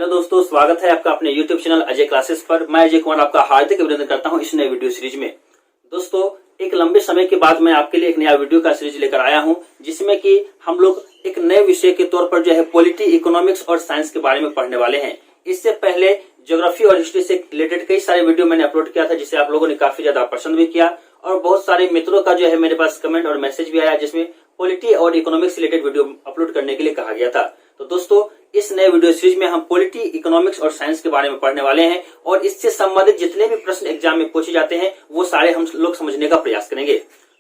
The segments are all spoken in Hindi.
हेलो दोस्तों, स्वागत है आपका अपने YouTube चैनल अजय क्लासेस पर। मैं अजय कुमार आपका हार्दिक अभिनंदन करता हूं इस नए वीडियो सीरीज में। दोस्तों, एक लंबे समय के बाद मैं आपके लिए एक नया वीडियो का सीरीज लेकर आया हूं, जिसमें कि हम लोग एक नए विषय के तौर पर जो है पॉलिटी, इकोनॉमिक्स और साइंस के बारे में पढ़ने वाले हैं। इससे पहले ज्योग्राफी और हिस्ट्री से रिलेटेड कई सारे वीडियो मैंने अपलोड किया था, जिसे आप लोगों ने काफी ज्यादा पसंद भी किया और बहुत सारे मित्रों का जो है मेरे पास कमेंट और मैसेज भी आया, जिसमें पॉलिटी और इकोनॉमिक्स रिलेटेड वीडियो अपलोड करने के लिए कहा गया था। तो दोस्तों, इस नए वीडियो सीरीज में हम पॉलिटी, इकोनॉमिक्स और साइंस के बारे में पढ़ने वाले हैं और इससे संबंधित जितने भी प्रश्न एग्जाम में पूछे जाते हैं वो सारे हम लोग समझने का प्रयास करेंगे।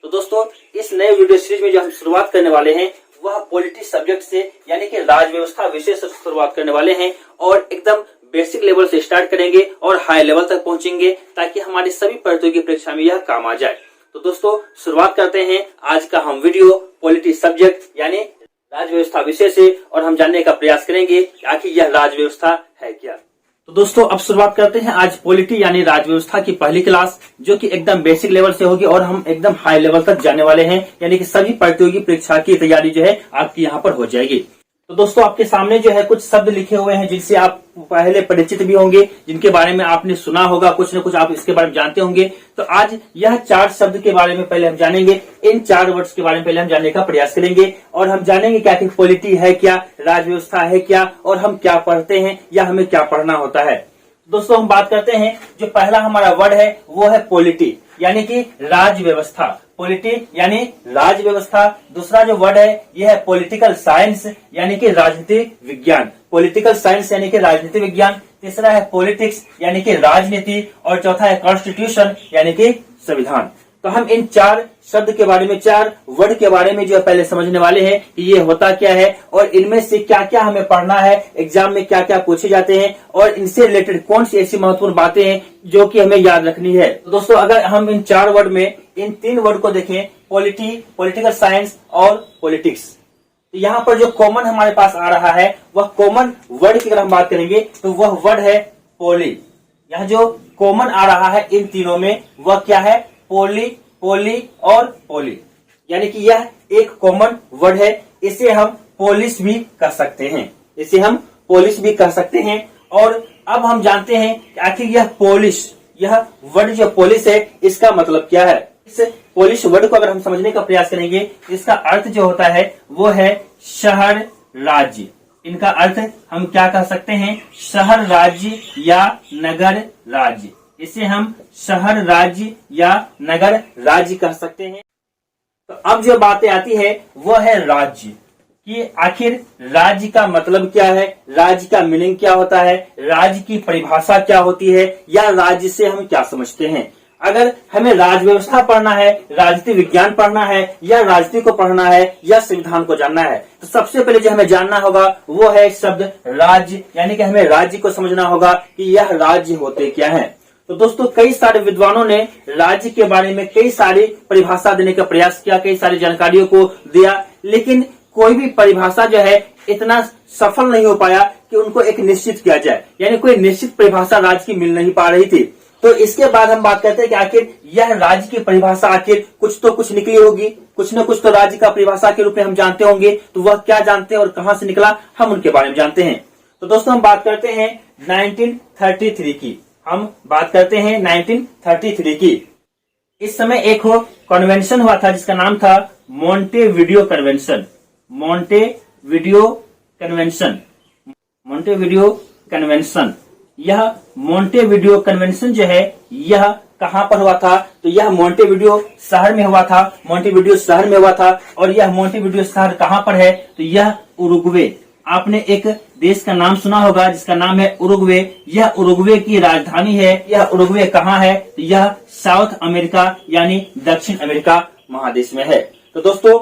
तो दोस्तों, इस नए वीडियो सीरीज में जो हम शुरुआत करने वाले हैं वह पॉलिटी सब्जेक्ट से, यानी कि राज व्यवस्था विषय से शुरुआत करने वाले हैं और एकदम बेसिक लेवल से स्टार्ट करेंगे और हाई लेवल तक पहुंचेंगे, ताकि हमारी सभी प्रतियोगी परीक्षा में यह काम आ जाए। तो दोस्तों, शुरुआत करते हैं आज का हम वीडियो पॉलिटी सब्जेक्ट यानी राज व्यवस्था विषय से, और हम जानने का प्रयास करेंगे कि आखिर यह राज व्यवस्था है क्या। तो दोस्तों, अब शुरुआत करते हैं आज पॉलिटी यानी राज व्यवस्था की पहली क्लास, जो कि एकदम बेसिक लेवल से होगी और हम एकदम हाई लेवल तक जाने वाले हैं, यानी कि सभी प्रतियोगी परीक्षा की तैयारी जो है आपकी यहाँ पर हो जाएगी। तो दोस्तों, आपके सामने जो है कुछ शब्द लिखे हुए हैं जिनसे आप पहले परिचित भी होंगे, जिनके बारे में आपने सुना होगा, कुछ न कुछ आप इसके बारे में जानते होंगे। तो आज यह 4 शब्द के बारे में पहले हम जानेंगे, इन 4 वर्ड्स के बारे में पहले हम जानने का प्रयास करेंगे और हम जानेंगे कि आखिर पॉलिटी है क्या, राज व्यवस्था है क्या और हम क्या पढ़ते हैं या हमें क्या पढ़ना होता है। दोस्तों, हम बात करते हैं, जो पहला हमारा वर्ड है वो है पॉलिटी यानी कि राज व्यवस्था। पॉलिटी यानी राज व्यवस्था। दूसरा जो वर्ड है यह है पॉलिटिकल साइंस यानी कि राजनीतिक विज्ञान। पॉलिटिकल साइंस यानी कि राजनीतिक विज्ञान। तीसरा है पॉलिटिक्स यानी कि राजनीति और चौथा है कॉन्स्टिट्यूशन यानी कि संविधान। तो हम इन 4 शब्द के बारे में, 4 वर्ड के बारे में जो है पहले समझने वाले हैं कि ये होता क्या है और इनमें से क्या क्या हमें पढ़ना है, एग्जाम में क्या क्या पूछे जाते हैं और इनसे रिलेटेड कौन सी ऐसी महत्वपूर्ण बातें हैं जो कि हमें याद रखनी है। तो दोस्तों, अगर हम इन 4 वर्ड में इन 3 वर्ड को देखें, पॉलिटी, पॉलिटिकल साइंस और पॉलिटिक्स, तो यहाँ पर जो कॉमन हमारे पास आ रहा है वह कॉमन वर्ड की अगर हम बात करेंगे तो वह वर्ड है पॉली। यहाँ जो कॉमन आ रहा है इन तीनों में वह क्या है? पोली, पोली और पोली, यानी कि यह एक कॉमन वर्ड है। इसे हम पोलिस भी कर सकते हैं, इसे हम पोलिस भी कर सकते हैं। और अब हम जानते हैं कि आखिर यह पोलिस, यह वर्ड जो पोलिस है इसका मतलब क्या है। इस पोलिस वर्ड को अगर हम समझने का प्रयास करेंगे, इसका अर्थ जो होता है वो है शहर राज्य। इनका अर्थ हम क्या कह सकते हैं? शहर राज्य या नगर राज्य। इसे हम शहर राज्य या नगर राज्य कह सकते हैं। तो अब जो बातें आती है वो है राज्य, कि आखिर राज्य का मतलब क्या है, राज्य का मीनिंग क्या होता है, राज्य की परिभाषा क्या होती है या राज्य से हम क्या समझते हैं। अगर हमें राज व्यवस्था पढ़ना है, राजनीतिक विज्ञान पढ़ना है या राजनीति को पढ़ना है या संविधान को जानना है, तो सबसे पहले जो हमें जानना होगा वो है शब्द राज्य, यानी कि हमें राज्य को समझना होगा कि यह राज्य होते क्या है। तो दोस्तों, कई सारे विद्वानों ने राज्य के बारे में कई सारी परिभाषा देने का प्रयास किया, कई सारी जानकारियों को दिया, लेकिन कोई भी परिभाषा जो है इतना सफल नहीं हो पाया कि उनको एक निश्चित किया जाए, यानी कोई निश्चित परिभाषा राज्य की मिल नहीं पा रही थी। तो इसके बाद हम बात करते हैं कि आखिर यह राज्य की परिभाषा आखिर कुछ तो कुछ निकली होगी, कुछ न कुछ तो राज्य का परिभाषा के रूप में हम जानते होंगे। तो वह क्या जानते हैं और कहां से निकला, हम उनके बारे में जानते हैं। तो दोस्तों, हम बात करते हैं 1933 की। हम बात करते हैं 1933 की। इस समय एक कन्वेंशन हुआ था जिसका नाम था मोंटेविडियो कन्वेंशन। मोंटेविडियो convention, मोंटेविडियो convention. यह मोंटेविडियो कन्वेंशन जो है यह कहां पर हुआ था? तो यह मोंटेविडियो शहर में हुआ था। मोंटेविडियो शहर में हुआ था और यह मोंटेविडियो शहर कहां पर है? तो यह उरुग्वे। आपने एक देश का नाम सुना होगा जिसका नाम है उरुग्वे। यह उरुग्वे की राजधानी है। यह उरुग्वे कहाँ है? तो यह साउथ अमेरिका यानी दक्षिण अमेरिका महादेश में है। तो दोस्तों,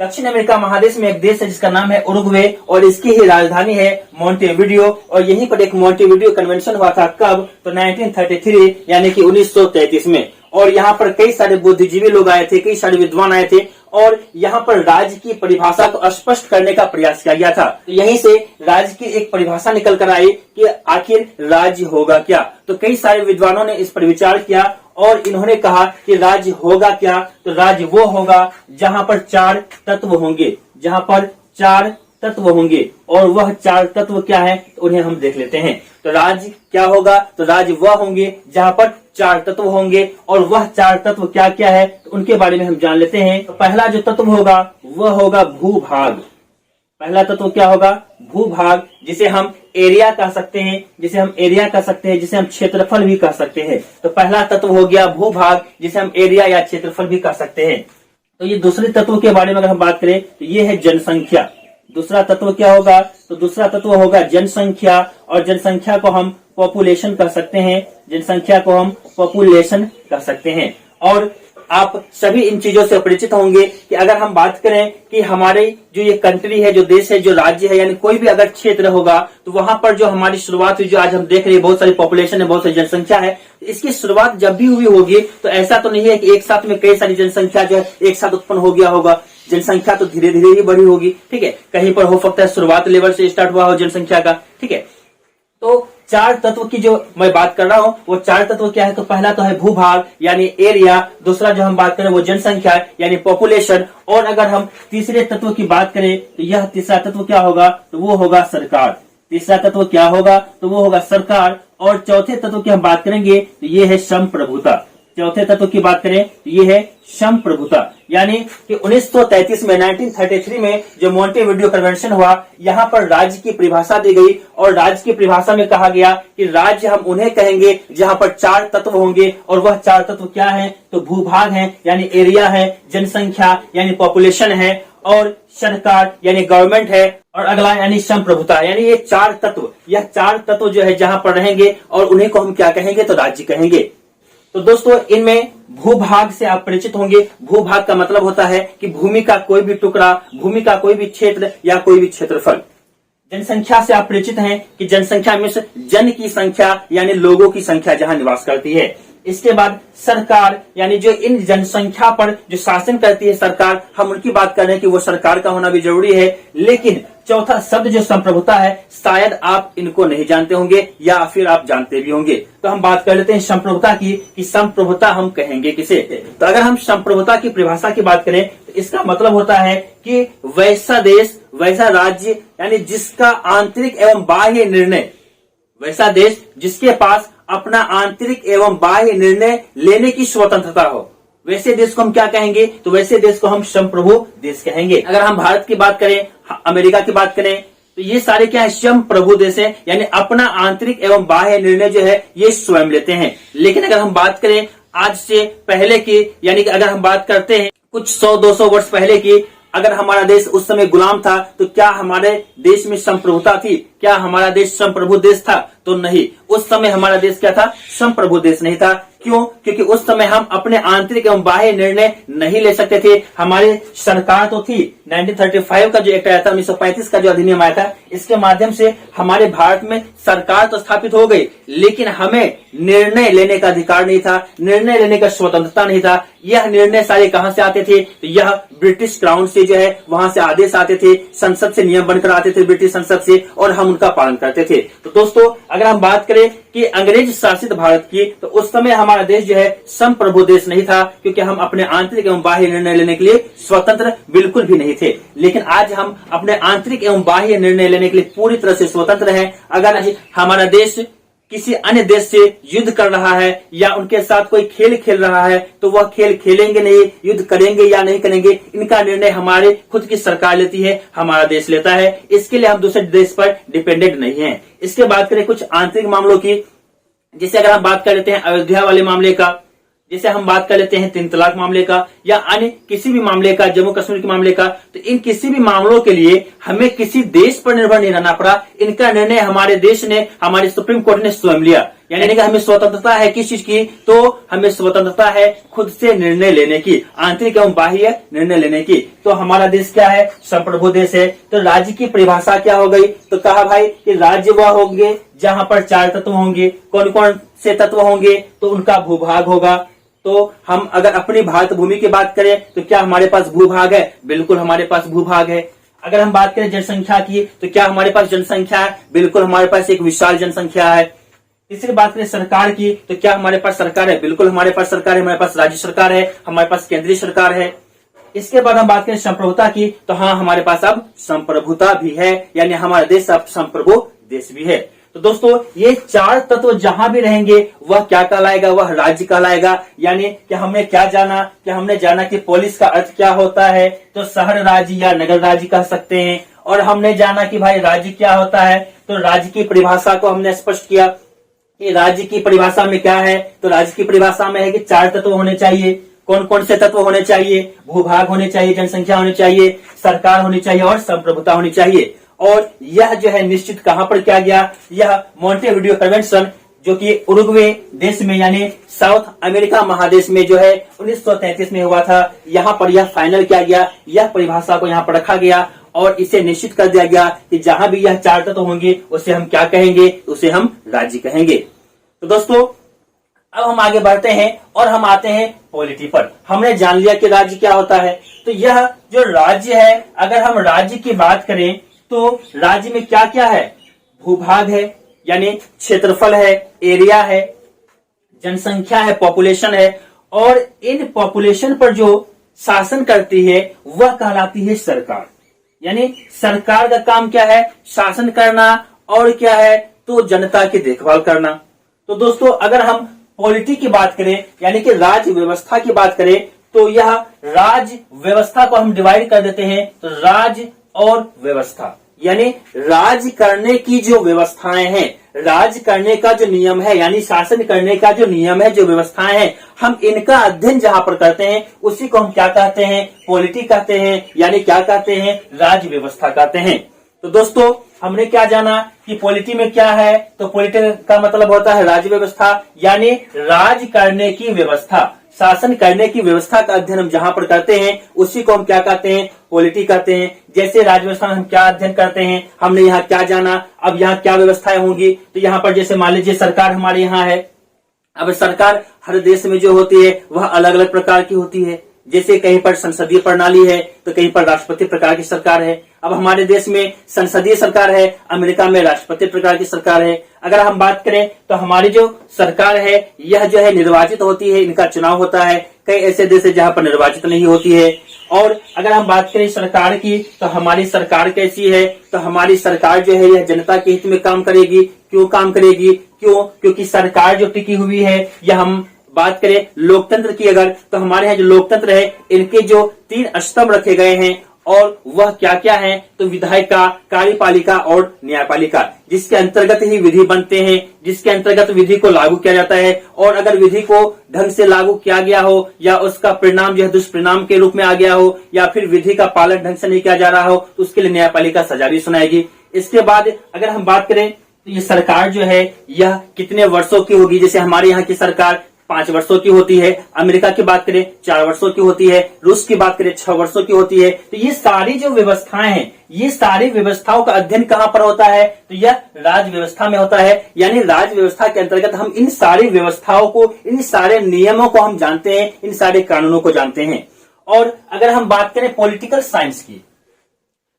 दक्षिण अमेरिका महादेश में एक देश है जिसका नाम है उरुग्वे और इसकी ही राजधानी है मोंटेविडियो। और यहीं पर एक मोंटेविडियो कन्वेंशन हुआ था। कब? तो 1933 यानी कि 1933 में। और यहाँ पर कई सारे बुद्धिजीवी लोग आए थे, कई सारे विद्वान आए थे और यहाँ पर राज्य की परिभाषा को स्पष्ट करने का प्रयास किया गया था। तो यहीं से राज्य की एक परिभाषा निकल कर आई कि आखिर राज्य होगा क्या। तो कई सारे विद्वानों ने इस पर विचार किया और इन्होंने कहा कि राज्य होगा क्या? तो राज्य वो होगा जहां पर 4 तत्व होंगे, जहां पर 4 तत्व होंगे और वह 4 तत्व क्या है उन्हें हम देख लेते हैं। तो राज्य क्या होगा, तो राज्य वह होंगे जहां पर 4 तत्व होंगे और वह 4 तत्व क्या क्या है तो उनके बारे में हम जान लेते हैं। तो पहला जो तत्व होगा वह होगा भूभाग। पहला तत्व क्या होगा, भूभाग, जिसे हम एरिया कह सकते हैं, जिसे हम एरिया कह सकते हैं, जिसे हम क्षेत्रफल भी कह सकते हैं। तो पहला तत्व हो गया भूभाग, जिसे हम एरिया या क्षेत्रफल भी कह सकते हैं। तो ये दूसरे तत्व के बारे में अगर हम बात करें तो ये है जनसंख्या। दूसरा तत्व क्या होगा, तो दूसरा तत्व होगा जनसंख्या, और जनसंख्या को हम पॉपुलेशन कह सकते हैं, जनसंख्या को हम पॉपुलेशन कह सकते हैं। और आप सभी इन चीजों से परिचित होंगे कि अगर हम बात करें कि हमारे जो ये कंट्री है, जो देश है, जो राज्य है, यानी कोई भी अगर क्षेत्र होगा तो वहां पर जो हमारी शुरुआत हुई, जो आज हम देख रहे हैं बहुत सारी पॉपुलेशन है, बहुत सारी जनसंख्या है, इसकी शुरुआत जब भी हुई होगी तो ऐसा तो नहीं है कि एक साथ में कई सारी जनसंख्या जो है एक साथ उत्पन्न हो गया होगा। जनसंख्या तो धीरे धीरे ही बढ़ी होगी, ठीक है। कहीं पर हो सकता है शुरुआत लेवल से स्टार्ट हुआ हो जनसंख्या का, ठीक है। तो 4 तत्व की जो मैं बात कर रहा हूं वो 4 तत्व क्या है, तो पहला तो है भूभाग यानी एरिया, दूसरा जो हम बात करें वो जनसंख्या यानी पॉपुलेशन, और अगर हम तीसरे तत्व की बात करें तो यह तीसरा तत्व क्या होगा, तो वो होगा सरकार। तीसरा तत्व क्या होगा, तो वो होगा सरकार। और चौथे तत्व की हम बात करेंगे तो ये है संप्रभुता। चौथे तत्व की बात करें तो ये है संप्रभुता, यानी कि 1933 में 1933 में जो मॉन्टेविडियो कन्वेंशन हुआ, यहाँ पर राज्य की परिभाषा दी गई और राज्य की परिभाषा में कहा गया कि राज्य हम उन्हें कहेंगे जहां पर 4 तत्व होंगे, और वह 4 तत्व क्या है, तो भूभाग है यानी एरिया है, जनसंख्या यानी पॉपुलेशन है, और सरकार यानी गवर्नमेंट है, और अगला यानी संप्रभुता। यानी ये 4 तत्व, यह 4 तत्व जो है जहां पर रहेंगे और उन्हें को हम क्या कहेंगे, तो राज्य कहेंगे। तो दोस्तों इनमें भूभाग से आप परिचित होंगे। भूभाग का मतलब होता है कि भूमि का कोई भी टुकड़ा, भूमि का कोई भी क्षेत्र या कोई भी क्षेत्रफल। जनसंख्या से आप परिचित हैं कि जनसंख्या में से जन की संख्या यानी लोगों की संख्या जहां निवास करती है। इसके बाद सरकार यानी जो इन जनसंख्या पर जो शासन करती है सरकार, हम उनकी बात कर रहे हैं कि वो सरकार का होना भी जरूरी है। लेकिन चौथा शब्द जो संप्रभुता है, शायद आप इनको नहीं जानते होंगे या फिर आप जानते भी होंगे। तो हम बात कर लेते हैं संप्रभुता की, कि संप्रभुता हम कहेंगे किसे। तो अगर हम संप्रभुता की परिभाषा की बात करें तो इसका मतलब होता है कि वैसा देश, वैसा राज्य, यानी जिसका आंतरिक एवं बाह्य निर्णय, वैसा देश जिसके पास अपना आंतरिक एवं बाह्य निर्णय लेने की स्वतंत्रता हो, वैसे देश को हम क्या कहेंगे, तो वैसे देश को हम संप्रभु देश कहेंगे। अगर हम भारत की बात करें, अमेरिका की बात करें, तो ये सारे क्या है, संप्रभु देश है, यानी अपना आंतरिक एवं बाह्य निर्णय जो है ये स्वयं लेते हैं। लेकिन अगर हम बात करें आज से पहले की, यानी कि अगर हम बात करते हैं कुछ 100-200 वर्ष पहले की, अगर हमारा देश उस समय गुलाम था तो क्या हमारे देश में संप्रभुता थी, क्या हमारा देश संप्रभु देश था, तो नहीं। उस समय हमारा देश क्या था, संप्रभु देश नहीं था। क्यों, क्योंकि उस समय हम अपने आंतरिक एवं बाह्य निर्णय नहीं ले सकते थे। हमारी सरकार तो थी, 1935 का जो एक्ट आया था, 1935 का जो अधिनियम आया था, इसके माध्यम से हमारे भारत में सरकार तो स्थापित हो गई, लेकिन हमें निर्णय लेने का अधिकार नहीं था, निर्णय लेने का स्वतंत्रता नहीं था। यह निर्णय सारे कहां से आते थे, तो यह ब्रिटिश क्राउन से जो है वहां से आदेश आते थे, संसद से नियम बनकर आते थे, ब्रिटिश संसद से, और हम उनका पालन करते थे। तो दोस्तों अगर हम बात करें कि अंग्रेज शासित भारत की, तो उस समय हमारा देश जो है संप्रभु देश नहीं था, क्योंकि हम अपने आंतरिक एवं बाह्य निर्णय लेने के लिए स्वतंत्र बिल्कुल भी नहीं थे। लेकिन आज हम अपने आंतरिक एवं बाह्य निर्णय लेने के लिए पूरी तरह से स्वतंत्र हैं। अगर हमारा देश किसी अन्य देश से युद्ध कर रहा है या उनके साथ कोई खेल खेल रहा है, तो वह खेल खेलेंगे नहीं, युद्ध करेंगे या नहीं करेंगे, इनका निर्णय हमारे खुद की सरकार लेती है, हमारा देश लेता है। इसके लिए हम दूसरे देश पर डिपेंडेंट नहीं हैं। इसके बात करें कुछ आंतरिक मामलों की, जिसे अगर हम बात कर लेते हैं अयोध्या वाले मामले का, जैसे हम बात कर लेते हैं 3 तलाक मामले का, या अन्य किसी भी मामले का, जम्मू कश्मीर के मामले का, तो इन किसी भी मामलों के लिए हमें किसी देश पर निर्भर नहीं रहना पड़ा। इनका निर्णय हमारे देश ने, हमारे सुप्रीम कोर्ट ने स्वयं लिया। यानी कि हमें स्वतंत्रता है किस चीज की, तो हमें स्वतंत्रता है खुद से निर्णय लेने की, आंतरिक एवं बाह्य निर्णय लेने की। तो हमारा देश क्या है, संप्रभु देश है। तो राज्य की परिभाषा क्या हो गई, तो कहा भाई कि राज्य वह होंगे जहां पर 4 तत्व होंगे। कौन कौन से तत्व होंगे, तो उनका भूभाग होगा। तो हम अगर अपनी भारत भूमि की बात करें तो क्या हमारे पास भूभाग है, बिल्कुल हमारे पास भूभाग है। अगर हम बात करें जनसंख्या की, तो क्या हमारे पास जनसंख्या है, बिल्कुल हमारे पास एक विशाल जनसंख्या है। तीसरी बात करें सरकार की, तो क्या हमारे पास सरकार है, बिल्कुल हमारे पास सरकार है, हमारे पास राज्य सरकार है, हमारे पास केंद्रीय सरकार है। इसके बाद हम बात करें संप्रभुता की, तो हाँ हमारे पास अब संप्रभुता भी है, यानी हमारा देश अब संप्रभु देश भी है। तो दोस्तों ये चार तत्व जहां भी रहेंगे वह क्या कहलाएगा, वह राज्य कहलाएगा। यानी कि हमने क्या जाना कि पुलिस का अर्थ क्या होता है, तो शहर राज्य या नगर राज्य कह सकते हैं। और हमने जाना कि भाई राज्य क्या होता है, तो राज्य की परिभाषा को हमने स्पष्ट किया कि राज्य की परिभाषा में क्या है, तो राज्य की परिभाषा में है कि चार तत्व होने चाहिए। कौन कौन से तत्व होने चाहिए, भूभाग होने चाहिए, जनसंख्या होनी चाहिए, सरकार होनी चाहिए और संप्रभुता होनी चाहिए। और यह जो है निश्चित कहां पर किया गया, यह मोंटेविडियो कन्वेंशन जो कि उरुग्वे देश में यानी साउथ अमेरिका महादेश में जो है 1933 में हुआ था, यहाँ पर यह फाइनल किया गया। यह परिभाषा को यहाँ पर रखा गया और इसे निश्चित कर दिया गया कि जहां भी यह चार तत्व होंगे उसे हम क्या कहेंगे, उसे हम राज्य कहेंगे। तो दोस्तों अब हम आगे बढ़ते हैं और हम आते हैं पॉलिटी पर। हमने जान लिया कि राज्य क्या होता है। तो यह जो राज्य है, अगर हम राज्य की बात करें तो राज्य में क्या क्या है, भूभाग है यानी क्षेत्रफल है, एरिया है, जनसंख्या है, पॉपुलेशन है, और इन पॉपुलेशन पर जो शासन करती है वह कहलाती है सरकार। यानी सरकार का काम क्या है, शासन करना, और क्या है तो जनता की देखभाल करना। तो दोस्तों अगर हम पॉलिटी की बात करें यानी कि राज्य व्यवस्था की बात करें, तो यह राज्य व्यवस्था को हम डिवाइड कर देते हैं, तो राज्य और व्यवस्था यानी राज करने की जो व्यवस्थाएं हैं, राज करने का जो नियम है यानी शासन करने का जो नियम है, जो व्यवस्थाएं हैं, हम इनका अध्ययन जहां पर करते हैं उसी को हम क्या कहते हैं, पॉलिटी कहते हैं, यानी क्या कहते हैं, राज्य व्यवस्था कहते हैं। तो दोस्तों हमने क्या जाना कि पॉलिटी में क्या है, तो पॉलिटी का मतलब होता है राज्य व्यवस्था, यानी राज करने की व्यवस्था, शासन करने की व्यवस्था का अध्ययन हम जहां पर करते हैं उसी को हम क्या कहते हैं, पॉलिटी कहते हैं। जैसे राज्य व्यवस्था में हम क्या अध्ययन करते हैं, हमने यहाँ क्या जाना, अब यहाँ क्या व्यवस्थाएं होंगी, तो यहाँ पर जैसे मान लीजिए सरकार हमारे यहाँ है। अब सरकार हर देश में जो होती है वह अलग अलग प्रकार की होती है। जैसे कहीं पर संसदीय प्रणाली है तो कहीं पर राष्ट्रपति प्रकार की सरकार है। अब हमारे देश में संसदीय सरकार है, अमेरिका में राष्ट्रपति प्रकार की सरकार है। अगर हम बात करें तो हमारी जो सरकार है यह जो है निर्वाचित होती है, इनका चुनाव होता है। कई ऐसे देश है जहां पर निर्वाचित नहीं होती है। और अगर हम बात करें सरकार की तो हमारी सरकार कैसी है, तो हमारी सरकार जो है यह जनता के हित में काम करेगी। क्यों काम करेगी, क्योंकि सरकार जो टिकी हुई है, यह हम बात करें लोकतंत्र की अगर, तो हमारे यहाँ जो लोकतंत्र है इनके जो 3 स्तंभ रखे गए हैं, और वह क्या क्या है, तो विधायिका, कार्यपालिका और न्यायपालिका, जिसके अंतर्गत ही विधि बनते हैं, जिसके अंतर्गत विधि को लागू किया जाता है। और अगर विधि को ढंग से लागू किया गया हो या उसका परिणाम जो है दुष्परिणाम के रूप में आ गया हो, या फिर विधि का पालन ढंग से नहीं किया जा रहा हो, तो उसके लिए न्यायपालिका सजा भी सुनाएगी। इसके बाद अगर हम बात करें तो ये सरकार जो है यह कितने वर्षों की होगी। जैसे हमारे यहाँ की सरकार 5 वर्षों की होती है, अमेरिका की बात करें 4 वर्षों की होती है, रूस की बात करें 6 वर्षों की होती है। तो ये सारी जो व्यवस्थाएं हैं, ये सारी व्यवस्थाओं का अध्ययन कहाँ पर होता है, तो यह राज्य व्यवस्था में होता है। यानी राज्य व्यवस्था के अंतर्गत हम इन सारी व्यवस्थाओं को, इन सारे नियमों को हम जानते हैं, इन सारे कानूनों को जानते हैं। और अगर हम बात करें पॉलिटिकल साइंस की,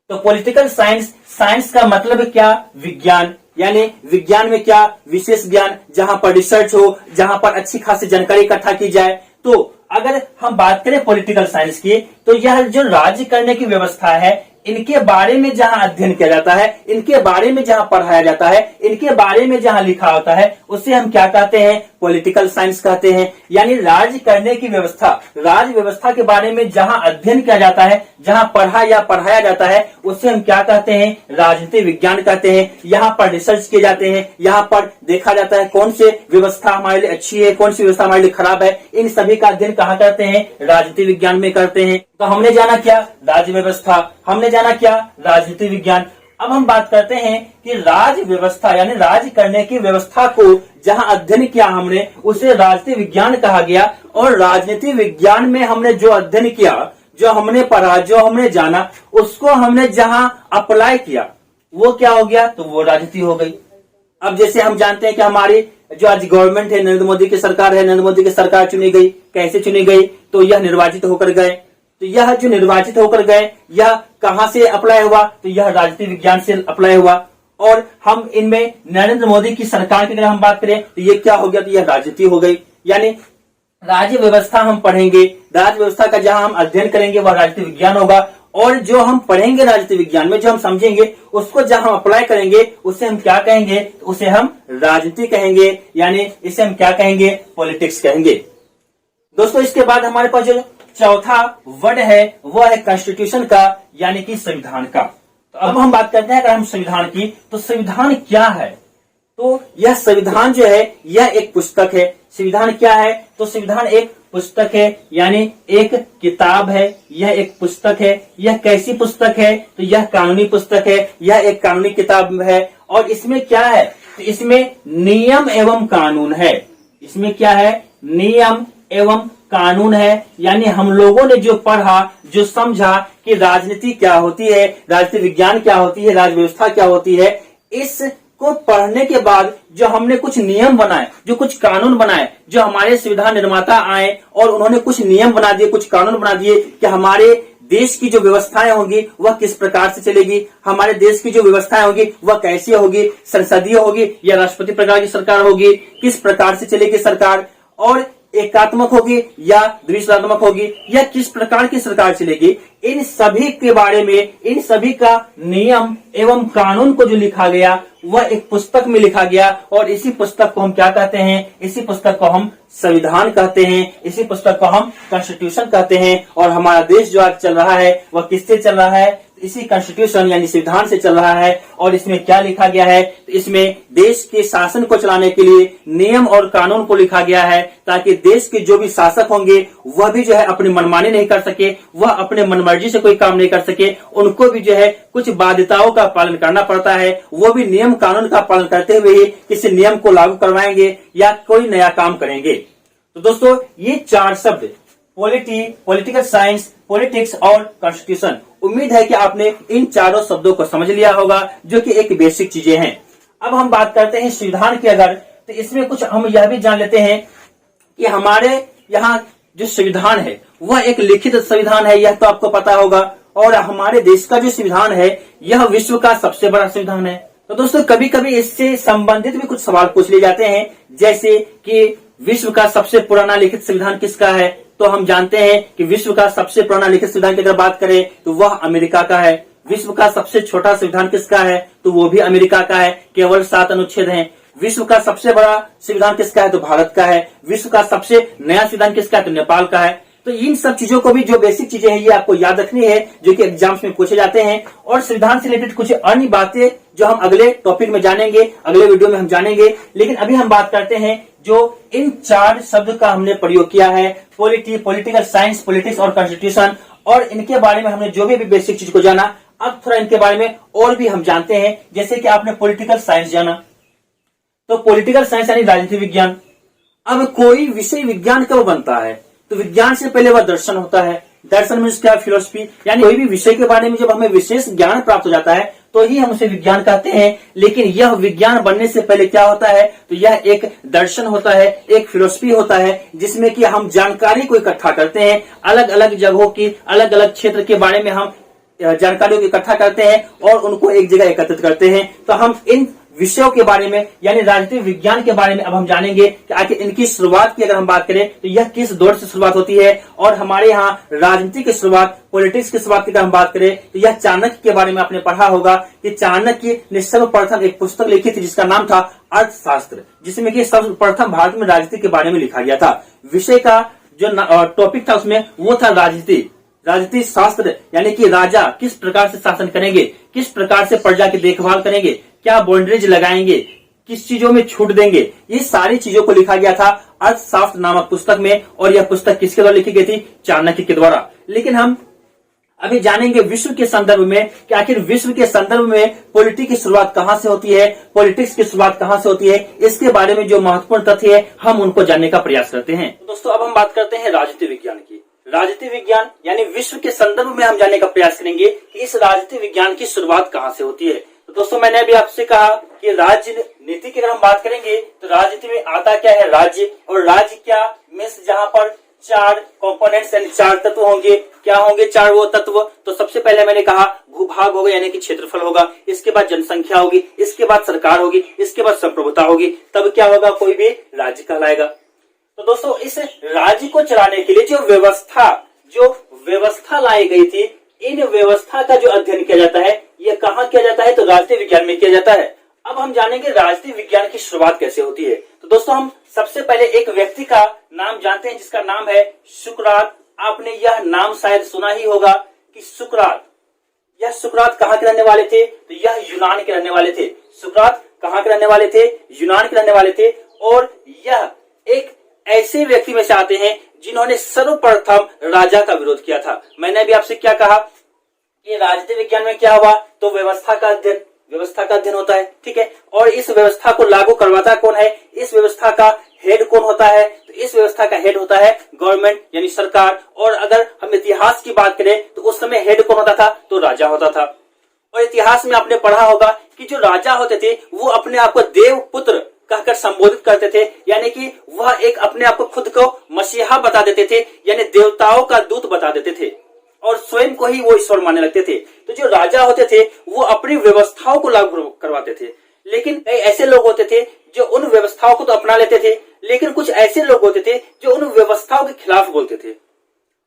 तो पॉलिटिकल साइंस का मतलब क्या, विज्ञान। यानी विज्ञान में क्या, विशेष ज्ञान, जहां पर रिसर्च हो, जहां पर अच्छी खासी जानकारी इकट्ठा की जाए। तो अगर हम बात करें पॉलिटिकल साइंस की, तो यह जो राज्य करने की व्यवस्था है, इनके बारे में जहां अध्ययन किया जाता है, इनके बारे में जहां पढ़ाया जाता है, इनके बारे में जहां लिखा होता है, उसे हम क्या कहते हैं, पॉलिटिकल साइंस कहते हैं। यानी राज्य करने की व्यवस्था, राज्य व्यवस्था के बारे में जहां अध्ययन किया जाता है, जहां पढ़ा या पढ़ाया जाता है, उसे हम क्या कहते हैं, राजनीति विज्ञान कहते हैं। यहाँ पर रिसर्च किए जाते हैं, यहाँ पर देखा जाता है कौन सी व्यवस्था हमारे लिए अच्छी है, कौन सी व्यवस्था हमारे लिए खराब है। इन सभी का अध्ययन कहाँ करते हैं, राजनीति विज्ञान में करते हैं। तो हमने जाना क्या, राज्य व्यवस्था, हमने जाना क्या, राजनीति विज्ञान। अब हम बात करते हैं कि राज्य व्यवस्था यानी राज्य करने की व्यवस्था को जहां अध्ययन किया हमने, उसे राजनीति विज्ञान कहा गया। और राजनीति विज्ञान में हमने जो अध्ययन किया, जो हमने पढ़ा, जो हमने जाना, उसको हमने जहां अप्लाई किया, वो क्या हो गया, तो वो राजनीति हो गई। अब जैसे हम जानते हैं कि हमारी जो आज गवर्नमेंट है, नरेंद्र मोदी की सरकार है, नरेंद्र मोदी की सरकार चुनी गई। कैसे चुनी गई, तो यह निर्वाचित होकर गए। तो यह जो निर्वाचित होकर गए, यह कहां से अप्लाई हुआ, तो यह राजनीति विज्ञान से अप्लाई हुआ। और हम इनमें नरेंद्र मोदी की सरकार की अगर हम बात करें तो ये क्या हो गया, तो यह राजनीति हो गई। यानी राज्य व्यवस्था हम पढ़ेंगे, राज्य व्यवस्था का जहां हम अध्ययन करेंगे वह राजनीति विज्ञान होगा। और जो हम पढ़ेंगे राजनीति विज्ञान में, जो हम समझेंगे उसको जहां हम अप्लाई करेंगे उसे हम क्या कहेंगे, उसे हम राजनीति कहेंगे, यानी इसे हम क्या कहेंगे, पॉलिटिक्स कहेंगे। दोस्तों इसके बाद हमारे पास जो चौथा वर्ड है वह है कॉन्स्टिट्यूशन का, यानी कि संविधान का। तो अब हम बात करते हैं अगर हम संविधान की, तो संविधान क्या है। तो यह संविधान जो है यह एक पुस्तक है। संविधान क्या है, तो संविधान एक पुस्तक है, यानी एक किताब है, यह एक पुस्तक है। यह कैसी पुस्तक है, तो यह कानूनी पुस्तक है, यह एक कानूनी किताब है। और इसमें क्या है, तो इसमें नियम एवं कानून है। इसमें क्या है, नियम एवं कानून है, यानी हम लोगों ने जो पढ़ा, जो समझा कि राजनीति क्या होती है, राजनीति विज्ञान क्या होती है, राज्य व्यवस्था क्या होती है, इसको पढ़ने के बाद जो हमने कुछ नियम बनाए, जो कुछ कानून बनाए, जो हमारे संविधान निर्माता आए और उन्होंने कुछ नियम बना दिए, कुछ कानून बना दिए कि हमारे देश की जो व्यवस्थाएं होंगी वह किस प्रकार से चलेगी, हमारे देश की जो व्यवस्थाएं होगी वह कैसी होगी, संसदीय होगी या राष्ट्रपति प्रकार की सरकार होगी, किस प्रकार से चलेगी सरकार, और एकात्मक होगी या द्विसदात्मक होगी, या किस प्रकार की सरकार चलेगी। इन सभी के बारे में, इन सभी का नियम एवं कानून को जो लिखा गया वह एक पुस्तक में लिखा गया। और इसी पुस्तक को हम क्या कहते हैं, इसी पुस्तक को हम संविधान कहते हैं, इसी पुस्तक को हम कॉन्स्टिट्यूशन कहते हैं। और हमारा देश जो आज चल रहा है वह किससे चल रहा है, इसी कॉन्स्टिट्यूशन यानी संविधान से चल रहा है। और इसमें क्या लिखा गया है, तो इसमें देश के शासन को चलाने के लिए नियम और कानून को लिखा गया है, ताकि देश के जो भी शासक होंगे वह भी जो है अपनी मनमानी नहीं कर सके, वह अपने मनमर्जी से कोई काम नहीं कर सके, उनको भी जो है कुछ बाध्यताओं का पालन करना पड़ता है। वो भी नियम कानून का पालन करते हुए ही किसी नियम को लागू करवाएंगे या कोई नया काम करेंगे। तो दोस्तों ये चार शब्द पॉलिटिकल साइंस, पॉलिटिक्स और कॉन्स्टिट्यूशन, उम्मीद है कि आपने इन चारों शब्दों को समझ लिया होगा, जो कि एक बेसिक चीजें हैं। अब हम बात करते हैं संविधान की, अगर तो इसमें कुछ हम यह भी जान लेते हैं कि हमारे यहाँ जो संविधान है वह एक लिखित संविधान है, यह तो आपको पता होगा। और हमारे देश का जो संविधान है यह विश्व का सबसे बड़ा संविधान है। तो दोस्तों कभी कभी इससे संबंधित भी कुछ सवाल पूछ लिए जाते हैं, जैसे कि विश्व का सबसे पुराना लिखित संविधान किसका है। तो हम जानते हैं कि विश्व का सबसे पुराना लिखित संविधान की अगर बात करें तो वह अमेरिका का है। विश्व का सबसे छोटा संविधान किसका है, तो वो भी अमेरिका का है, केवल 7 अनुच्छेद हैं। विश्व का सबसे बड़ा संविधान किसका है, तो भारत का है। विश्व का सबसे नया संविधान किसका है, तो नेपाल का है। तो इन सब चीजों को भी, जो बेसिक चीजें हैं, ये आपको याद रखनी है, जो कि एग्जाम्स में पूछे जाते हैं। और संविधान से रिलेटेड कुछ अन्य बातें जो हम अगले टॉपिक में जानेंगे, अगले वीडियो में हम जानेंगे। लेकिन अभी हम बात करते हैं जो इन चार शब्द का हमने प्रयोग किया है, पॉलिटिकल साइंस, पॉलिटिक्स और कॉन्स्टिट्यूशन, और इनके बारे में हमने जो भी बेसिक चीज को जाना, अब थोड़ा इनके बारे में और भी हम जानते हैं। जैसे कि आपने पॉलिटिकल साइंस जाना, तो पॉलिटिकल साइंस यानी राजनीति विज्ञान। अब कोई विषय विज्ञान कब बनता है, तो विज्ञान से पहले वह दर्शन होता है। दर्शन मीन्स क्या, फिलोसफी, यानी कोई भी विषय के बारे में जब हमें विशेष ज्ञान प्राप्त हो जाता है तो ही हम उसे विज्ञान कहते हैं। लेकिन यह विज्ञान बनने से पहले क्या होता है, तो यह एक दर्शन होता है, एक फिलोसफी होता है, जिसमें कि हम जानकारी को इकट्ठा करते हैं, अलग अलग जगहों की, अलग अलग क्षेत्र के बारे में हम जानकारियों को इकट्ठा करते हैं और उनको एक जगह एकत्रित करते हैं। तो हम इन विषयों के बारे में यानी राजनीतिक विज्ञान के बारे में अब हम जानेंगे कि आखिर इनकी शुरुआत की अगर हम बात करें तो यह किस दौर से शुरुआत होती है। और हमारे यहाँ राजनीति की शुरुआत, पॉलिटिक्स की शुरुआत की अगर हम बात करें तो यह चाणक्य के बारे में आपने पढ़ा होगा कि चाणक्य ने सर्वप्रथम एक पुस्तक लिखी थी जिसका नाम था अर्थशास्त्र, जिसमें कि सर्वप्रथम भारत में राजनीति के बारे में लिखा गया था। विषय का जो टॉपिक था उसमें वो था राजनीति शास्त्र, यानी कि राजा किस प्रकार से शासन करेंगे, किस प्रकार से प्रजा की देखभाल करेंगे, क्या बाउंड्रीज लगाएंगे, किस चीजों में छूट देंगे, ये सारी चीजों को लिखा गया था अर्थशास्त्र नामक पुस्तक में। और यह पुस्तक किसके द्वारा लिखी गई थी, चाणक्य के द्वारा। लेकिन हम अभी जानेंगे विश्व के संदर्भ में कि आखिर विश्व के संदर्भ में पॉलिटिक्स की शुरुआत कहां से होती है, पॉलिटिक्स की शुरुआत कहां से होती है, इसके बारे में जो महत्वपूर्ण तथ्य है हम उनको जानने का प्रयास करते हैं। दोस्तों अब हम बात करते हैं राजनीति विज्ञान की। राजनीति विज्ञान यानी विश्व के संदर्भ में हम जानने का प्रयास करेंगे कि इस राजनीति विज्ञान की शुरुआत कहां से होती है। तो दोस्तों मैंने अभी आपसे कहा कि राजनीति की अगर हम बात करेंगे तो राजनीति में आता क्या है, राज्य। और राज्य क्या मीन्स जहां पर 4 कंपोनेंट्स यानी 4 तत्व होंगे। क्या होंगे 4 वो तत्व, तो सबसे पहले मैंने कहा भूभाग होगा यानी कि क्षेत्रफल होगा, इसके बाद जनसंख्या होगी, इसके बाद सरकार होगी, इसके बाद संप्रभुता होगी, तब क्या होगा, कोई भी राज्य कहलाएगा। तो दोस्तों इस राज्य को चलाने के लिए जो व्यवस्था लाई गई थी, इन व्यवस्था का जो अध्ययन किया जाता है, यह कहाँ किया जाता है? तो राजनीति विज्ञान में किया जाता है। अब हम जानेंगे राजनीति विज्ञान की शुरुआत कैसे होती है। तो दोस्तों हम सबसे पहले एक व्यक्ति का नाम जानते हैं जिसका नाम है सुकरात। आपने यह नाम शायद सुना ही होगा कि सुकरात। यह सुकरात कहाँ के रहने वाले थे? तो यह यूनान के रहने वाले थे। सुकरात कहाँ के रहने वाले थे? यूनान के रहने वाले थे। और यह एक ऐसे व्यक्ति में से आते हैं जिन्होंने सर्वप्रथम राजा का विरोध किया था। मैंने अभी आपसे क्या कहा कि राजनीति विज्ञान में क्या हुआ? तो व्यवस्था का अध्ययन होता है, ठीक है। और इस व्यवस्था को लागू करवाता कौन है? इस व्यवस्था का हेड कौन होता है? तो इस व्यवस्था का हेड होता है गवर्नमेंट यानी सरकार। और अगर हम इतिहास की बात करें तो उस समय हेड कौन होता था? तो राजा होता था। और इतिहास में आपने पढ़ा होगा कि जो राजा होते थे वो अपने आप को देव पुत्र कहकर संबोधित करते थे, यानी कि वह एक अपने आप को खुद को मसीहा बता देते थे, यानी देवताओं का दूत बता देते थे और स्वयं को ही वो ईश्वर मानने लगते थे। तो जो राजा होते थे वो अपनी व्यवस्थाओं को लागू करवाते थे, लेकिन कई ऐसे लोग होते थे जो उन व्यवस्थाओं को तो अपना लेते थे, लेकिन कुछ ऐसे लोग होते थे जो उन व्यवस्थाओं के खिलाफ बोलते थे।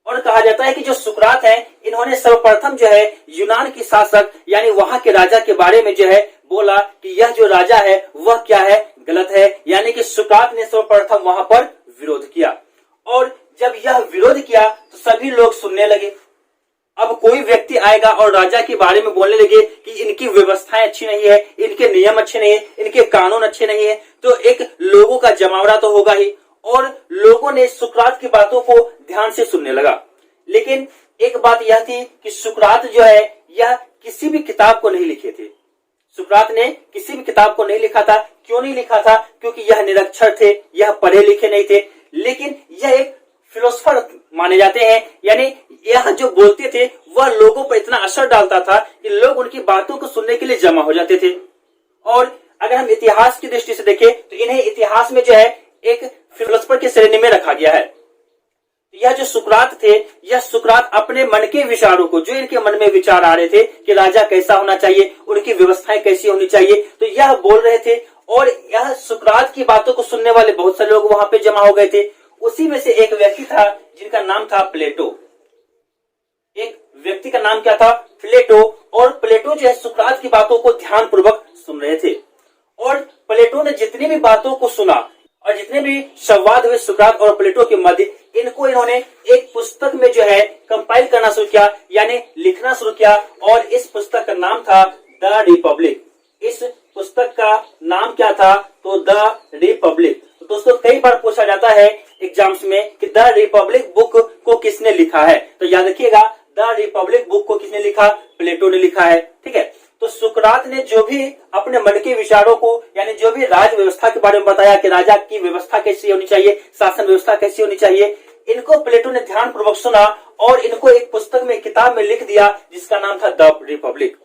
और कहा जाता है कि जो सुकरात है, इन्होंने सर्वप्रथम जो है यूनान की शासक यानी वहां के राजा के बारे में जो है बोला कि यह जो राजा है वह क्या है? गलत है। यानी कि सुकरात ने सर्वप्रथम वहां पर विरोध किया। और जब यह विरोध किया तो सभी लोग सुनने लगे। अब कोई व्यक्ति आएगा और राजा के बारे में बोलने लगे कि इनकी व्यवस्थाएं अच्छी नहीं है, इनके नियम अच्छे नहीं है, इनके कानून अच्छे नहीं है, तो एक लोगों का जमावड़ा तो होगा ही। और लोगों ने सुकरात की बातों को ध्यान से सुनने लगा। लेकिन एक बात यह थी कि सुकरात जो है यह किसी भी किताब को नहीं लिखे थे। सुकरात ने किसी भी किताब को नहीं लिखा था। क्यों नहीं लिखा था? क्योंकि यह निरक्षर थे, यह पढ़े लिखे नहीं थे। लेकिन यह एक फिलोसफर माने जाते हैं, यानी यह जो बोलते थे वह लोगों पर इतना असर डालता था कि लोग उनकी बातों को सुनने के लिए जमा हो जाते थे। और अगर हम इतिहास की दृष्टि से देखें तो इन्हें इतिहास में जो है एक फिलोसफर की श्रेणी में रखा गया है। यह जो सुकरात थे, यह सुकरात अपने मन के विचारों को, जो इनके मन में विचार आ रहे थे कि राजा कैसा होना चाहिए, उनकी व्यवस्थाएं कैसी होनी चाहिए, तो यह बोल रहे थे। और यह सुकरात की बातों को सुनने वाले बहुत सारे लोग वहां पे जमा हो गए थे। उसी में से एक व्यक्ति था जिनका नाम था प्लेटो। एक व्यक्ति का नाम क्या था? प्लेटो। और प्लेटो जो है सुकरात की बातों को ध्यान पूर्वक सुन रहे थे। और प्लेटो ने जितनी भी बातों को सुना और जितने भी संवाद हुए सुकरात और प्लेटो के मध्य, इनको इन्होंने एक पुस्तक में जो है कंपाइल करना शुरू किया, यानी लिखना शुरू किया। और इस पुस्तक का नाम था द रिपब्लिक। इस पुस्तक का नाम क्या था? तो द रिपब्लिक। तो दोस्तों कई बार पूछा जाता है एग्जाम्स में कि द रिपब्लिक बुक को किसने लिखा है? तो याद रखिएगा, द रिपब्लिक बुक को किसने लिखा? प्लेटो ने लिखा है, ठीक है। तो सुकरात ने जो भी अपने मन के विचारों को, यानी जो भी राज व्यवस्था के बारे में बताया कि राजा की व्यवस्था कैसी होनी चाहिए, शासन व्यवस्था कैसी होनी चाहिए, इनको प्लेटो ने ध्यान पूर्वक सुना और इनको एक पुस्तक में, किताब में लिख दिया जिसका नाम था द रिपब्लिक।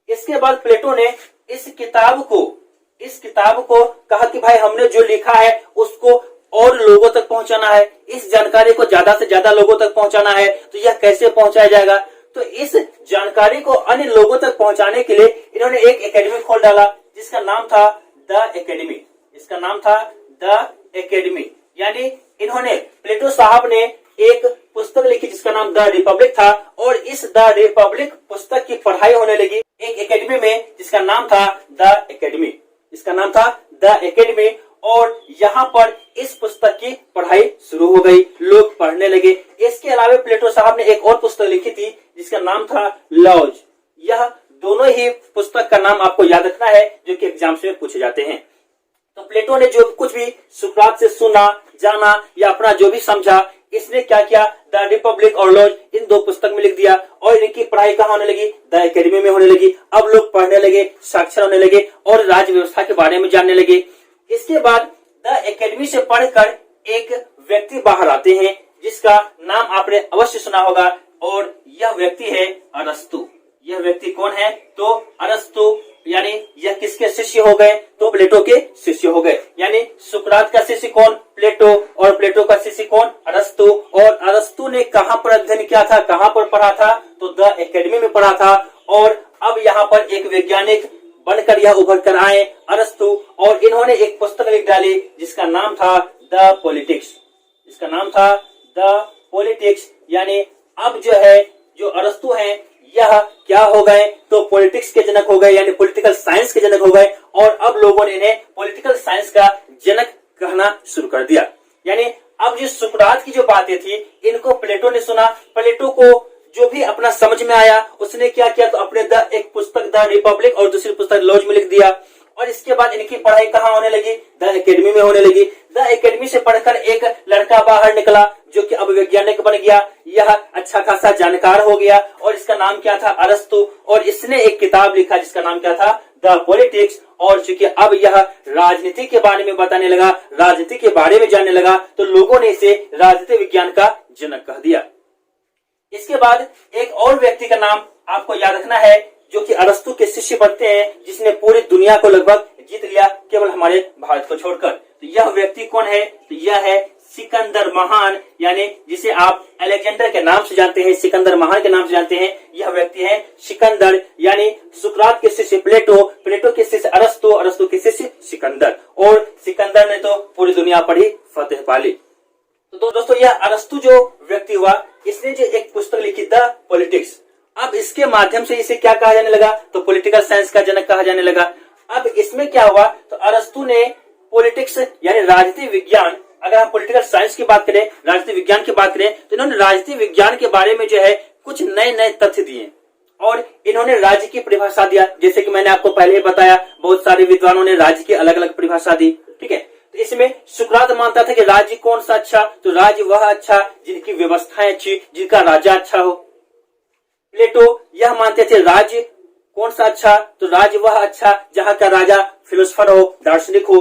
इसके बाद प्लेटो ने इस किताब को कहा कि भाई हमने जो लिखा है उसको और लोगों तक पहुंचाना है, इस जानकारी को ज्यादा से ज्यादा लोगों तक पहुंचाना है। तो यह कैसे पहुंचाया जाएगा? तो इस जानकारी को अन्य लोगों तक पहुंचाने के लिए इन्होंने एक एकेडमी खोल डाला जिसका नाम था द एकेडमी। इसका नाम था द एकेडमी। यानी इन्होंने, प्लेटो साहब ने एक पुस्तक लिखी जिसका नाम द रिपब्लिक था। और इस द रिपब्लिक पुस्तक की पढ़ाई होने लगी एक एकेडमी में जिसका नाम था द एकेडमी। इसका नाम था द एकेडमी। और यहाँ पर इस पुस्तक की पढ़ाई शुरू हो गई, लोग पढ़ने लगे। इसके अलावा प्लेटो साहब ने एक और पुस्तक लिखी थी जिसका नाम था लॉज। यह दोनों ही पुस्तक का नाम आपको याद रखना है जो कि एग्जाम्स में पूछे जाते हैं। तो प्लेटो ने जो कुछ भी सुकरात से सुना, जाना या अपना जो भी समझा, इसने क्या किया? द रिपब्लिक और लॉज इन दो पुस्तक में लिख दिया। और इनकी पढ़ाई कहाँ होने लगी? द एकेडमी में होने लगी। अब लोग पढ़ने लगे, साक्षर होने लगे और राज्य व्यवस्था के बारे में जानने लगे। इसके बाद द एकेडमी से पढ़कर एक व्यक्ति बाहर आते हैं जिसका नाम आपने अवश्य सुना होगा, और यह व्यक्ति है अरस्तु। यह व्यक्ति कौन है? तो अरस्तु। यानी यह किसके शिष्य हो गए? तो प्लेटो के शिष्य हो गए। यानी सुकरात का शिष्य कौन? प्लेटो। और प्लेटो का शिष्य कौन? अरस्तु। और अरस्तु ने कहां पर अध्ययन किया था, कहां पर पढ़ा था? तो द एकेडमी में पढ़ा था। और अब यहाँ पर एक वैज्ञानिक बनकर यह उभर कर आए अरस्तु, और इन्होंने एक पुस्तक लिख डाली जिसका नाम था द पॉलिटिक्स। इसका नाम था द पॉलिटिक्स। यानी अब जो है जो अरस्तु हैं यह क्या हो गए, तो पॉलिटिक्स के जनक हो गए, यानी पॉलिटिकल साइंस के जनक हो गए। और अब लोगों ने इन्हें पॉलिटिकल साइंस का जनक कहना शुरू कर दिया। यानी अब जो सुकरात की जो बातें थी इनको प्लेटो ने सुना। प्लेटो को जो भी अपना समझ में आया उसने क्या किया, तो अपने एक पुस्तक द रिपब्लिक और दूसरी पुस्तक लॉज में लिख दिया। और इसके बाद इनकी पढ़ाई कहाँ होने लगी, द एकेडमी में होने लगी। द एकेडमी से पढ़कर एक लड़का बाहर निकला जो कि अब वैज्ञानिक बन गया। यह अच्छा खासा जानकार हो गया और इसका नाम क्या था, अरस्तु। और इसने एक किताब लिखा जिसका नाम क्या था, द पॉलिटिक्स। और चूंकि अब यह राजनीति के बारे में बताने लगा, राजनीति के बारे में जानने लगा, तो लोगों ने इसे राजनीति विज्ञान का जनक कह दिया। इसके बाद एक और व्यक्ति का नाम आपको याद रखना है जो कि अरस्तु के शिष्य बनते हैं, जिसने पूरी दुनिया को लगभग जीत लिया केवल हमारे भारत को छोड़कर। तो यह व्यक्ति कौन है, तो यह है सिकंदर महान, यानी जिसे आप अलेक्जेंडर के नाम से जानते हैं, सिकंदर महान के नाम से जानते हैं। यह व्यक्ति है सिकंदर, यानी सुकरात के शिष्य प्लेटो, प्लेटो के शिष्य अरस्तु, अरस्तु के शिष्य सिकंदर। और सिकंदर ने तो पूरी दुनिया पर ही फतेह पा ली। तो दोस्तों यह अरस्तु जो व्यक्ति हुआ इसने जो एक पुस्तक लिखी द पॉलिटिक्स, अब इसके माध्यम से इसे क्या कहा जाने लगा, तो पॉलिटिकल साइंस का जनक कहा जाने लगा। अब इसमें क्या हुआ, तो अरस्तु ने पॉलिटिक्स यानी राजनीति विज्ञान, अगर हम पॉलिटिकल साइंस की बात करें, राजनीति विज्ञान की बात करें, तो इन्होंने राजनीति विज्ञान के बारे में जो है कुछ नए नए तथ्य दिए और इन्होंने राज्य की परिभाषा दिया। जैसे कि मैंने आपको पहले ही बताया, बहुत सारे विद्वानों ने राज्य की अलग अलग परिभाषा दी। ठीक है, तो इसमें सुकरात मानता था कि राज्य कौन सा अच्छा, तो राज्य वह अच्छा जिनकी व्यवस्थाएं अच्छी, जिनका राजा अच्छा हो। प्लेटो यह मानते थे राज्य कौन सा अच्छा, तो राज्य वह अच्छा जहां का राजा फिलोसफर हो, दार्शनिक हो।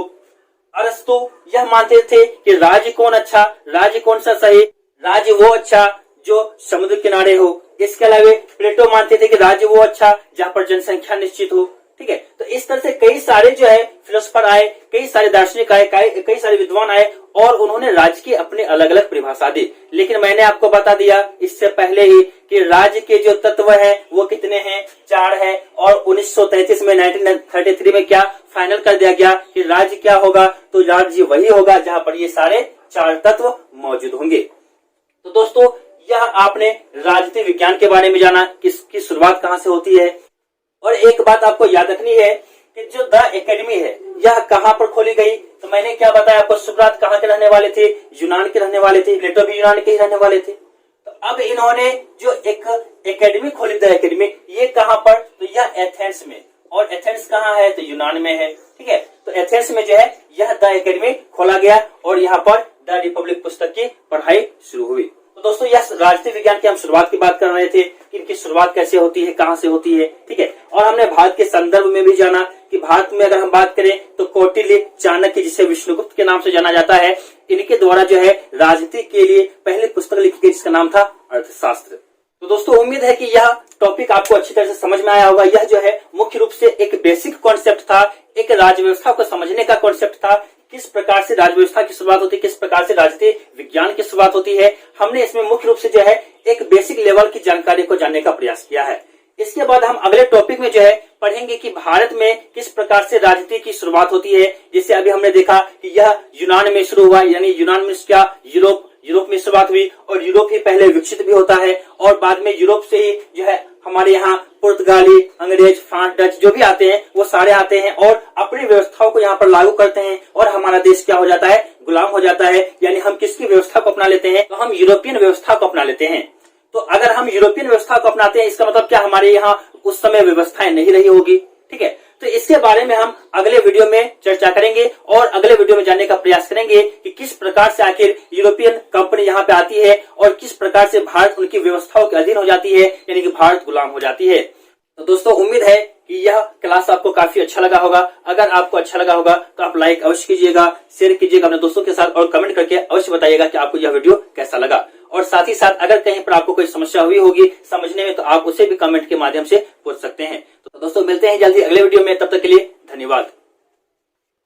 अरस्तु यह मानते थे कि राज्य कौन अच्छा, राज्य कौन सा सही, राज्य वो अच्छा जो समुद्र किनारे हो। इसके अलावा प्लेटो मानते थे कि राज्य वो अच्छा जहां पर जनसंख्या निश्चित हो। ठीक है, तो इस तरह से कई सारे जो है फिलोसफर आए, कई सारे दार्शनिक आए, कई सारे विद्वान आए और उन्होंने राज्य की अपने अलग अलग परिभाषा दी। लेकिन मैंने आपको बता दिया इससे पहले ही कि राज्य के जो तत्व है वो कितने हैं, 4 है। और 1933 में 1933 में क्या फाइनल कर दिया गया कि राज्य क्या होगा, तो राज्य वही होगा जहां पर ये सारे 4 तत्व मौजूद होंगे। तो दोस्तों यह आपने राजनीति विज्ञान के बारे में जाना कि इसकी शुरुआत कहां से होती है। और एक बात आपको याद रखनी है कि जो द एकेडमी है यह कहां पर खोली गई, तो मैंने क्या बताया आपको, सुकरात कहां के रहने वाले थे, यूनान के रहने वाले थे, प्लेटो भी यूनान के ही रहने वाले थे। तो अब इन्होंने जो एक एकेडमी खोली, द एकेडमी, ये कहां पर, तो यह एथेंस में। और एथेंस कहां है, तो यूनान में है। ठीक है, तो एथेंस में जो है यह द एकेडमी खोला गया और यहाँ पर द रिपब्लिक पुस्तक की पढ़ाई शुरू हुई। तो दोस्तों यह राजनीति विज्ञान की हम शुरुआत की बात कर रहे थे कि इनकी शुरुआत कैसे होती है, कहां से होती है। ठीक है, और हमने भारत के संदर्भ में भी जाना कि भारत में अगर हम बात करें तो कौटिल्य, चाणक्य जिसे विष्णुगुप्त के नाम से जाना जाता है, इनके द्वारा जो है राजनीति के लिए पहली पुस्तक लिखी गई जिसका नाम था अर्थशास्त्र। तो दोस्तों उम्मीद है कि यह टॉपिक आपको अच्छी तरह से समझ में आया होगा। यह जो है मुख्य रूप से एक बेसिक कॉन्सेप्ट था, एक राज्य व्यवस्था को समझने का कॉन्सेप्ट था, किस प्रकार से राज्य व्यवस्था की शुरुआत होती है, किस प्रकार से राजनीति विज्ञान की शुरुआत होती है। हमने इसमें मुख्य रूप से जो है एक बेसिक लेवल की जानकारी को जानने का प्रयास किया है। इसके बाद हम अगले टॉपिक में जो है पढ़ेंगे कि भारत में किस प्रकार से राजनीति की शुरुआत होती है। जैसे अभी हमने देखा कि यह यूनान में शुरू हुआ, यानी यूनान में क्या, यूरोप में शुरुआत हुई और यूरोप ही पहले विकसित भी होता है और बाद में यूरोप से ही जो है हमारे यहाँ पुर्तगाली, अंग्रेज, फ्रांस, डच जो भी आते हैं वो सारे आते हैं और अपनी व्यवस्थाओं को यहाँ पर लागू करते हैं और हमारा देश क्या हो जाता है, गुलाम हो जाता है। यानी हम किसकी व्यवस्था को अपना लेते हैं, तो हम यूरोपियन व्यवस्था को अपना लेते हैं। तो अगर हम यूरोपियन व्यवस्था को अपनाते हैं इसका मतलब क्या, हमारे यहाँ उस समय व्यवस्थाएं नहीं रही होगी। ठीक है, तो इसके बारे में हम अगले वीडियो में चर्चा करेंगे और अगले वीडियो में जानने का प्रयास करेंगे कि किस प्रकार से आखिर यूरोपियन कंपनी यहाँ पे आती है और किस प्रकार से भारत उनकी व्यवस्थाओं के अधीन हो जाती है, यानी कि भारत गुलाम हो जाती है। तो दोस्तों उम्मीद है कि यह क्लास आपको काफी अच्छा लगा होगा। अगर आपको अच्छा लगा होगा तो आप लाइक अवश्य कीजिएगा, शेयर कीजिएगा अपने दोस्तों के साथ और कमेंट करके अवश्य बताइएगा कि आपको यह वीडियो कैसा लगा। और साथ ही साथ अगर कहीं पर आपको कोई समस्या हुई होगी समझने में तो आप उसे भी कमेंट के माध्यम से पूछ सकते हैं। तो दोस्तों मिलते हैं जल्दी अगले वीडियो में, तब तक के लिए धन्यवाद।